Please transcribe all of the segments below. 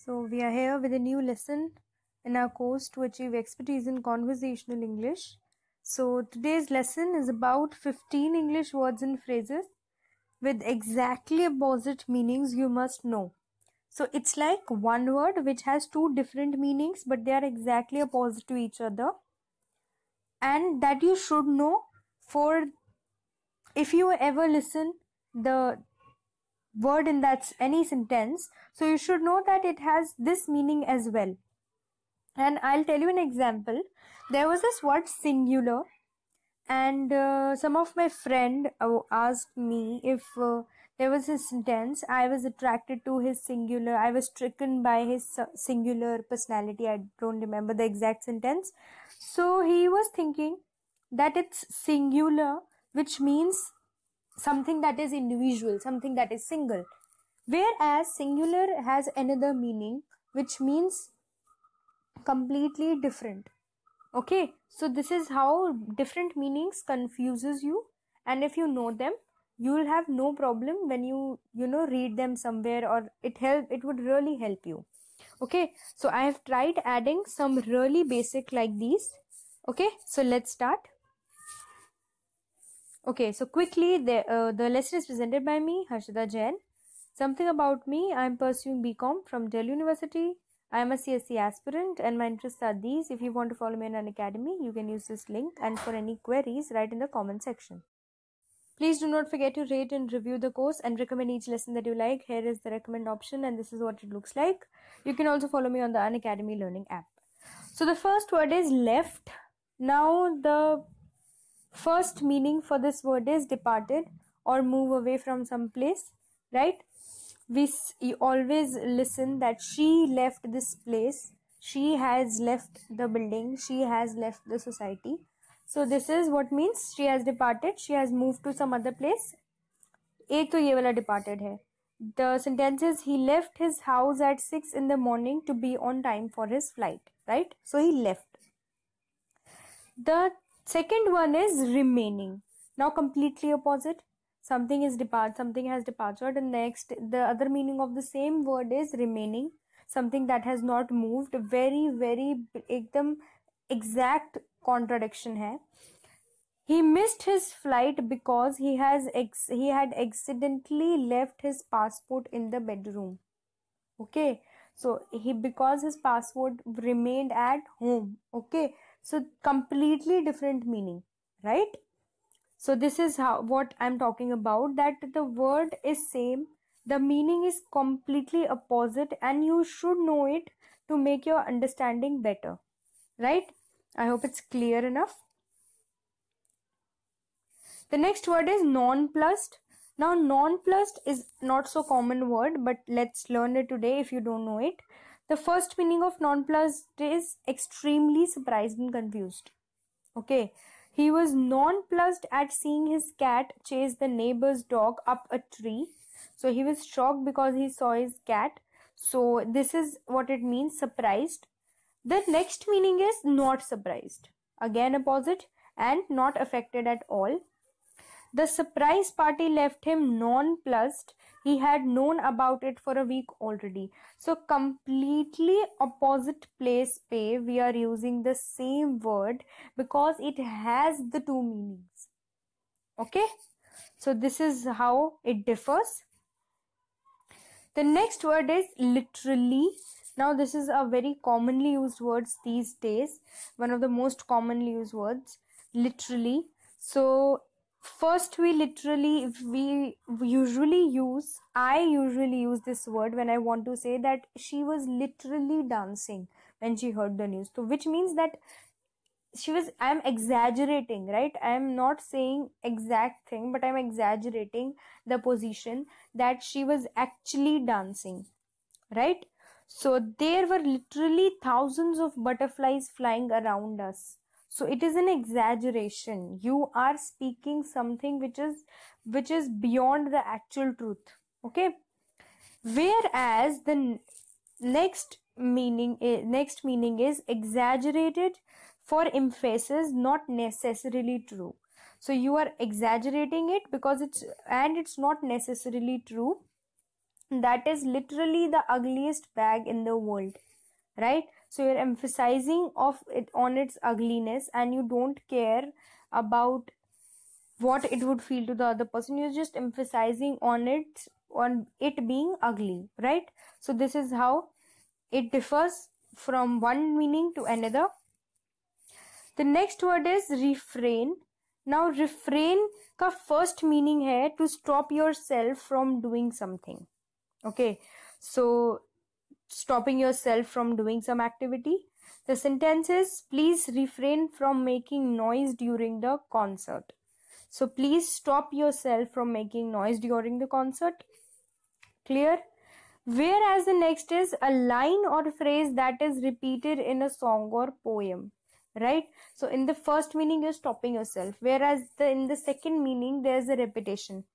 So we are here with a new lesson in our course to achieve expertise in conversational English. So today's lesson is about 15 English words and phrases with exactly opposite meanings you must know. So it's like one word which has two different meanings, but they are exactly opposite to each other, and that you should know for if you ever listen the word in that any sentence, so you should know that it has this meaning as well. And I'll tell you an example. There was this word singular, and some of my friend asked me if there was a sentence, I was attracted to his singular, I was stricken by his singular personality. I don't remember the exact sentence. So he was thinking that it's singular, which means something that is individual, something that is single, whereas singular has another meaning which means completely different. Okay, so this is how different meanings confuses you, and if you know them, you will have no problem when you read them somewhere, or it would really help you. Okay, so I have tried adding some really basic like these. Okay, so let's start. Okay, so quickly, the lesson is presented by me, Harshita Jain. Something about me: I am pursuing BCom from Delhi University. I am a CSC aspirant, and my interests are these. If you want to follow me on Unacademy, you can use this link, and for any queries, write in the comment section. Please do not forget to rate and review the course and recommend each lesson that you like. Here is the recommend option, and this is what it looks like. You can also follow me on the Unacademy learning app. So the first word is left. Now the first meaning for this word is departed or move away from some place, right? You always listen that she left this place, she has left the building, she has left the society. So this is what means she has departed, she has moved to some other place. एक तो ये वाला departed है. The sentence is he left his house at 6 in the morning to be on time for his flight, right? So he left. The second one is remaining. Now completely opposite. Something is something has departed, and next the other meaning of the same word is remaining, something that has not moved. Very एकदम exact contradiction है. He missed his flight because he had accidentally left his passport in the bedroom. Okay, so because his passport remained at home. Okay, so completely different meaning, right? So this is what I'm talking about, that the word is same, the meaning is completely opposite, and you should know it to make your understanding better, right? I hope it's clear enough. The next word is nonplussed. Now nonplussed is not so common word, but let's learn it today if you don't know it. The first meaning of nonplussed is extremely surprised and confused. Okay. He was nonplussed at seeing his cat chase the neighbor's dog up a tree. So he was shocked because he saw his cat. So this is what it means, surprised. The next meaning is not surprised. Again opposite, and not affected at all. The surprise party left him nonplussed. He had known about it for a week already. So completely opposite place pe we are using the same word because it has the two meanings. Okay, so this is how it differs. The next word is literally. Now this is a very commonly used word these days, one of the most commonly used words, literally. So first I usually use this word when I want to say that she was literally dancing when she heard the news. So which means that I'm exaggerating, right? I'm not saying exact thing, but I'm exaggerating the position that she was actually dancing, right? So there were literally thousands of butterflies flying around us. So it is an exaggeration. You are speaking something which is beyond the actual truth. Okay. Whereas the next meaning is exaggerated for emphasis, not necessarily true. So you are exaggerating it because it's not necessarily true. that is literally the ugliest bag in the world, right? So you're emphasizing of it on its ugliness, and you don't care about what it would feel to the other person. You're just emphasizing on it being ugly, right? So this is how it differs from one meaning to another. The next word is refrain. Now refrain का first meaning है to stop yourself from doing something. Okay, so stopping yourself from doing some activity. The sentence is, please refrain from making noise during the concert. So please stop yourself from making noise during the concert. Clear? Whereas the next is a line or phrase that is repeated in a song or poem, right? So in the first meaning you're stopping yourself, whereas in the second meaning there's a repetition,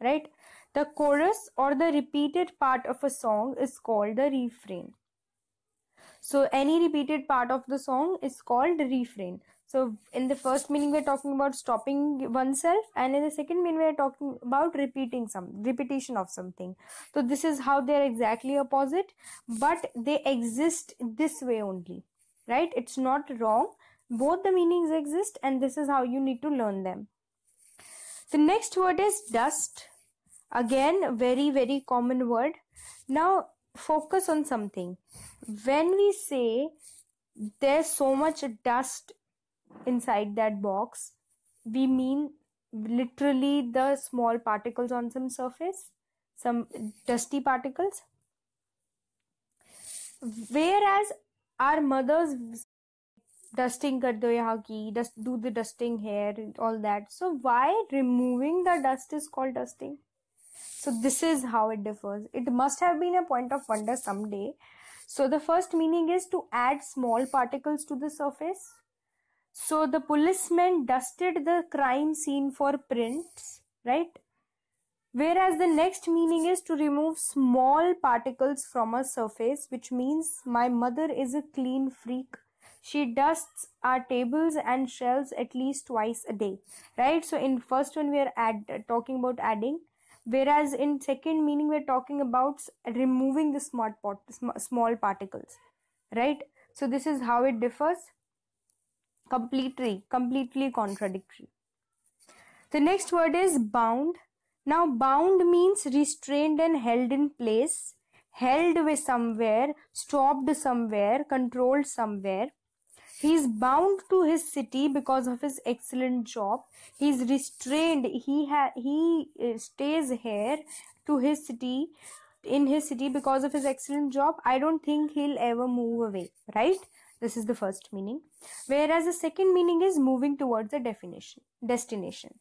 right? The chorus or the repeated part of a song is called the refrain. So any repeated part of the song is called refrain. So in the first meaning we're talking about stopping oneself, and in the second meaning we're talking about repetition of something. So this is how they're exactly opposite, but they exist this way only, right? It's not wrong. Both the meanings exist, and this is how you need to learn them. The next word is dust. Again, very, very common word. Now focus on something. When we say there's so much dust inside that box, we mean literally the small particles on some surface, some dusty particles. Whereas our mothers, dusting kar do yahan ki, do the dusting here, all that. So why removing the dust is called dusting? So this is how it differs. It must have been a point of wonder someday. So the first meaning is to add small particles to the surface. So the policeman dusted the crime scene for prints, right? Whereas the next meaning is to remove small particles from a surface, which means my mother is a clean freak. She dusts our tables and shelves at least twice a day, right? So in first one we are talking about adding, whereas in second meaning we're talking about removing the small particles, right? So this is how it differs. Completely contradictory. The next word is bound. Now bound means restrained and held in place, held with somewhere, stopped somewhere, controlled somewhere. He is bound to his city because of his excellent job. He is restrained. He stays here to his city, in his city, because of his excellent job. I don't think he'll ever move away, right? This is the first meaning. Whereas the second meaning is moving towards a destination.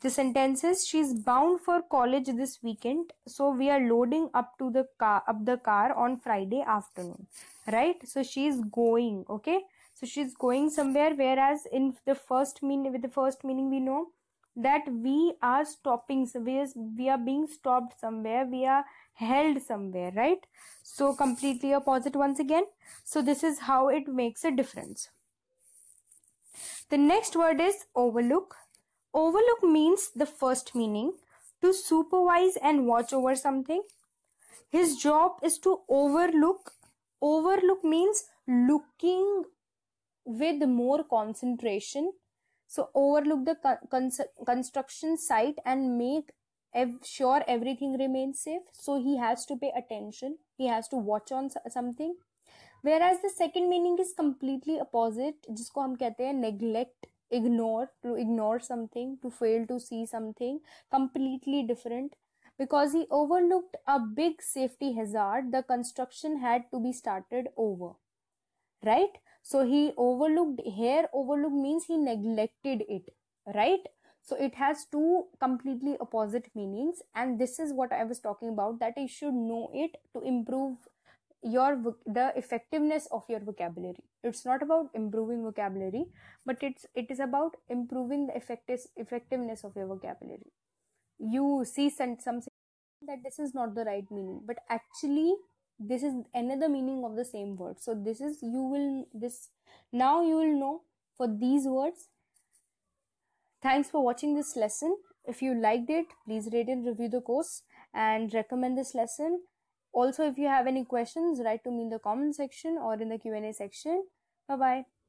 The sentence is, she's bound for college this weekend, so we are loading up the car on Friday afternoon, right? So she's going, okay? So she's going somewhere, whereas in the first meaning, with the first meaning we know that we are stopping, so we are being stopped somewhere, we are held somewhere, right? So completely opposite once again. So this is how it makes a difference. The next word is overlook. Overlook means the first meaning, to supervise and watch over something. His job is to overlook. Overlook means looking with more concentration. So overlook the construction site and make sure everything remains safe. So he has to pay attention. He has to watch on something. Whereas the second meaning is completely opposite, जिसको हम कहते हैं neglect, ignore, to ignore something, to fail to see something. Completely different. Because he overlooked a big safety hazard, the construction had to be started over, right? So he overlooked. Here overlook means he neglected it, right? So it has two completely opposite meanings, and this is what I was talking about, that you should know it to improve the effectiveness of your vocabulary. It's not about improving vocabulary, but it is about improving the effectiveness of your vocabulary. You see something that this is not the right meaning, but actually this is another meaning of the same word. So now you will know for these words. Thanks for watching this lesson. If you liked it, please rate and review the course, and recommend this lesson. Also, if you have any questions, write to me in the comment section or in the Q&A section. Bye bye.